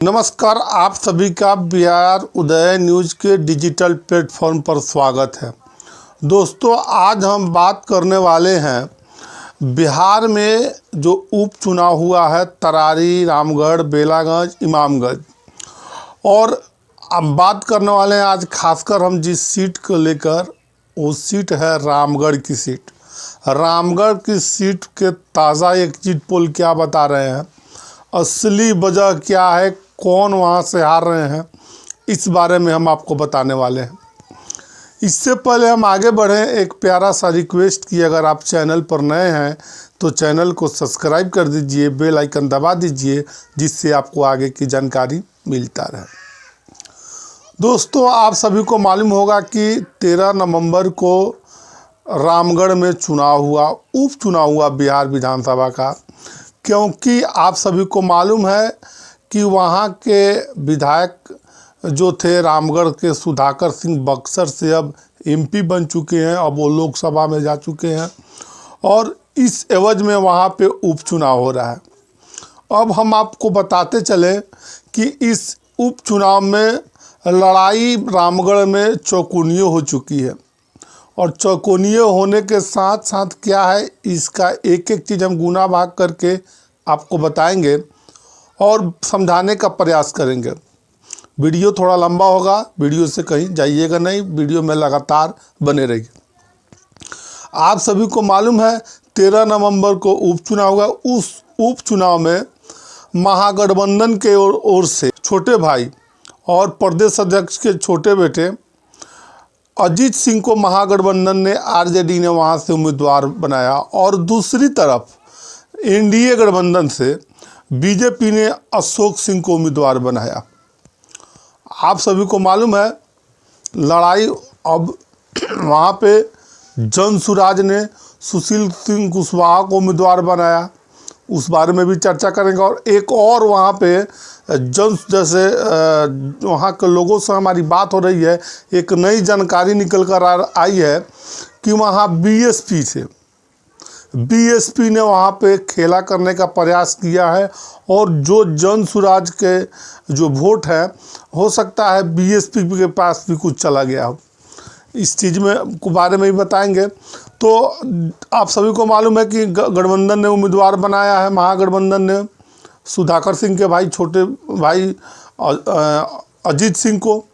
नमस्कार, आप सभी का बिहार उदय न्यूज़ के डिजिटल प्लेटफॉर्म पर स्वागत है। दोस्तों, आज हम बात करने वाले हैं बिहार में जो उपचुनाव हुआ है तरारी, रामगढ़, बेलागंज, इमामगंज। और अब बात करने वाले हैं आज खासकर हम जिस सीट को लेकर, वो सीट है रामगढ़ की सीट। रामगढ़ की सीट के ताज़ा एग्जिट पोल क्या बता रहे हैं, असली वजह क्या है, कौन वहाँ से हार रहे हैं, इस बारे में हम आपको बताने वाले हैं। इससे पहले हम आगे बढ़ें, एक प्यारा सा रिक्वेस्ट कि अगर आप चैनल पर नए हैं तो चैनल को सब्सक्राइब कर दीजिए, बेल आइकन दबा दीजिए, जिससे आपको आगे की जानकारी मिलता रहे। दोस्तों, आप सभी को मालूम होगा कि 13 नवंबर को रामगढ़ में चुनाव हुआ, उपचुनाव हुआ बिहार विधानसभा का। क्योंकि आप सभी को मालूम है कि वहाँ के विधायक जो थे रामगढ़ के, सुधाकर सिंह बक्सर से अब एमपी बन चुके हैं, अब वो लोकसभा में जा चुके हैं और इस एवज में वहाँ पे उपचुनाव हो रहा है। अब हम आपको बताते चले कि इस उपचुनाव में लड़ाई रामगढ़ में चौकोनियों हो चुकी है। और चौकोनियों होने के साथ साथ क्या है, इसका एक एक चीज़ हम गुना भाग करके आपको बताएंगे और समझाने का प्रयास करेंगे। वीडियो थोड़ा लंबा होगा, वीडियो से कहीं जाइएगा नहीं, वीडियो में लगातार बने रहिए। आप सभी को मालूम है 13 नवंबर को उपचुनाव हुआ। उस उपचुनाव में महागठबंधन के ओर से छोटे भाई और प्रदेश अध्यक्ष के छोटे बेटे अजीत सिंह को महागठबंधन ने, आरजेडी ने वहाँ से उम्मीदवार बनाया। और दूसरी तरफ एनडीए गठबंधन से बीजेपी ने अशोक सिंह को उम्मीदवार बनाया। आप सभी को मालूम है लड़ाई अब वहाँ पे जनसुराज ने सुशील सिंह कुशवाहा को उम्मीदवार बनाया, उस बारे में भी चर्चा करेंगे। और एक और वहाँ पे जैसे वहाँ के लोगों से हमारी बात हो रही है, एक नई जानकारी निकल कर आई है कि वहाँ बीएसपी ने वहाँ पे खेला करने का प्रयास किया है। और जो जनसुराज के जो वोट है, हो सकता है बीएसपी के पास भी कुछ चला गया हो। इस चीज़ में के बारे में भी बताएंगे। तो आप सभी को मालूम है कि गठबंधन ने उम्मीदवार बनाया है, महागठबंधन ने सुधाकर सिंह के भाई, छोटे भाई अजीत सिंह को।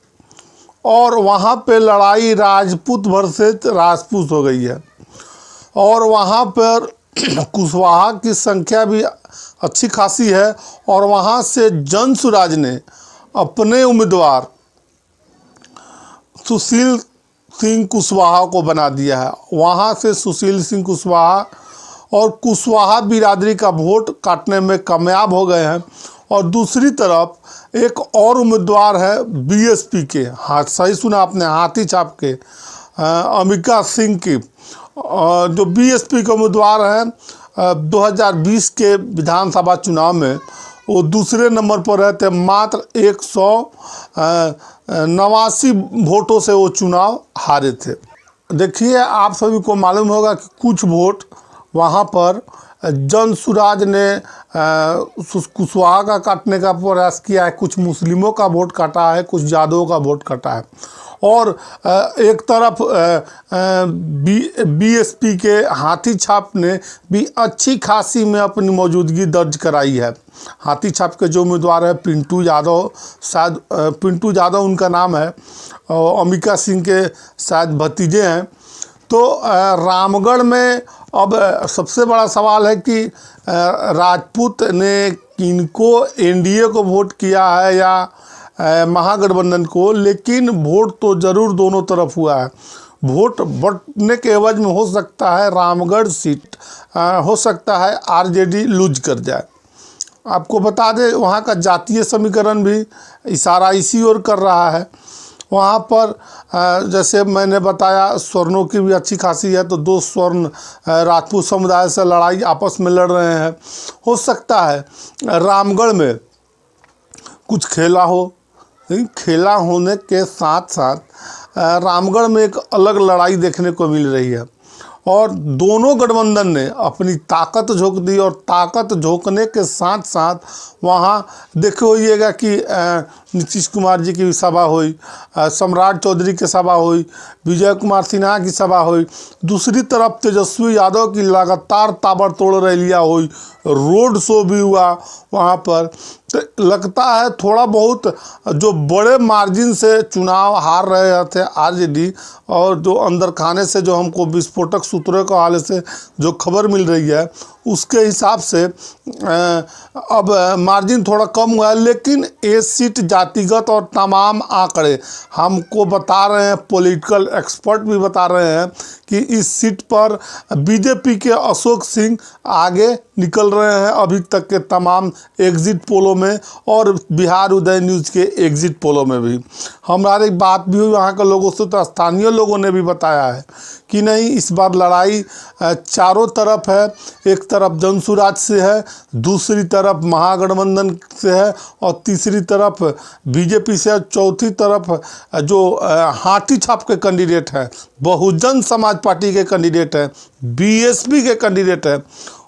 और वहाँ पे लड़ाई राजपूत वर्सेस राजपूत हो गई है। और वहाँ पर कुशवाहा की संख्या भी अच्छी खासी है। और वहाँ से जनसुराज ने अपने उम्मीदवार सुशील सिंह कुशवाहा को बना दिया है। वहाँ से सुशील सिंह कुशवाहा और कुशवाहा बिरादरी का वोट काटने में कामयाब हो गए हैं। और दूसरी तरफ एक और उम्मीदवार है बीएसपी के, हाँ सही सुना आपने, हाथी छाप के अमिका सिंह की, जो बीएसपी के उम्मीदवार हैं 2020 के विधानसभा चुनाव में वो दूसरे नंबर पर रहते, मात्र 189 वोटों से वो चुनाव हारे थे। देखिए, आप सभी को मालूम होगा कि कुछ वोट वहाँ पर जनसुराज ने कुशवाहा का काटने का प्रयास किया है, कुछ मुस्लिमों का वोट काटा है, कुछ यादवों का वोट काटा है। और एक तरफ बीएसपी के हाथी छाप ने भी अच्छी खासी में अपनी मौजूदगी दर्ज कराई है। हाथी छाप के जो उम्मीदवार है पिंटू यादव, शायद पिंटू यादव उनका नाम है, और अमिका सिंह के शायद भतीजे हैं। तो रामगढ़ में अब सबसे बड़ा सवाल है कि राजपूत ने किनको, एनडीए को वोट किया है या महागठबंधन को, लेकिन वोट तो ज़रूर दोनों तरफ हुआ है। वोट बढ़ने के एवज में हो सकता है रामगढ़ सीट, हो सकता है आरजेडी लूज कर जाए। आपको बता दें वहाँ का जातीय समीकरण भी इशारा इसी ओर कर रहा है। वहाँ पर जैसे मैंने बताया स्वर्णों की भी अच्छी खासी है, तो 2 स्वर्ण राजपूत समुदाय से लड़ाई आपस में लड़ रहे हैं। हो सकता है रामगढ़ में कुछ खेला हो। खेला होने के साथ साथ रामगढ़ में एक अलग लड़ाई देखने को मिल रही है। और दोनों गठबंधन ने अपनी ताकत झोंक दी और ताकत झोंकने के साथ साथ वहाँ देखो होइएगा कि नीतीश कुमार जी की सभा हुई, सम्राट चौधरी की सभा हुई, विजय कुमार सिन्हा की सभा हुई, दूसरी तरफ तेजस्वी यादव की लगातार ताबड़तोड़ रैलियाँ हुई, रोड शो भी हुआ वहाँ पर। तो लगता है थोड़ा बहुत जो बड़े मार्जिन से चुनाव हार रहे थे आरजेडी, और जो अंदर खाने से जो हमको विस्फोटक सूत्रों के हवाले से जो खबर मिल रही है उसके हिसाब से अब मार्जिन थोड़ा कम हुआ है। लेकिन ये सीट जातिगत और तमाम आंकड़े हमको बता रहे हैं, पॉलिटिकल एक्सपर्ट भी बता रहे हैं कि इस सीट पर बीजेपी के अशोक सिंह आगे निकल रहे हैं अभी तक के तमाम एग्जिट पोलों में और बिहार उदय न्यूज़ के एग्जिट पोलों में भी। हमारी बात भी हुई वहाँ के लोगों से, तो स्थानीय लोगों ने भी बताया है कि नहीं, इस बार लड़ाई चारों तरफ है। एक तरफ जनसुराज से है, दूसरी तरफ महागठबंधन से है और तीसरी तरफ बीजेपी से है, चौथी तरफ जो हाथी छाप के कैंडिडेट हैं, बहुजन समाज पार्टी के कैंडिडेट हैं, बीएसपी के कैंडिडेट हैं,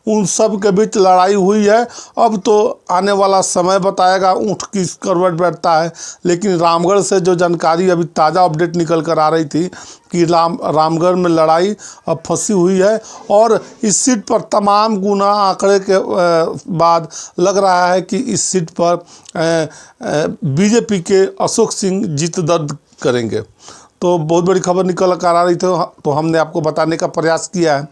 उन सब के बीच लड़ाई हुई है। अब तो आने वाला समय बताएगा ऊँट किस करवट बैठता है। लेकिन रामगढ़ से जो जानकारी अभी ताज़ा अपडेट निकल कर आ रही थी कि रामगढ़ में लड़ाई अब फंसी हुई है और इस सीट पर तमाम गुना आंकड़े के बाद लग रहा है कि इस सीट पर बीजेपी के अशोक सिंह जीत दर्ज करेंगे। तो बहुत बड़ी खबर निकल कर आ रही थी, तो हमने आपको बताने का प्रयास किया है।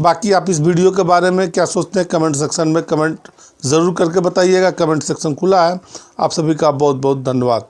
बाकी आप इस वीडियो के बारे में क्या सोचते हैं कमेंट सेक्शन में कमेंट ज़रूर करके बताइएगा। कमेंट सेक्शन खुला है। आप सभी का बहुत बहुत धन्यवाद।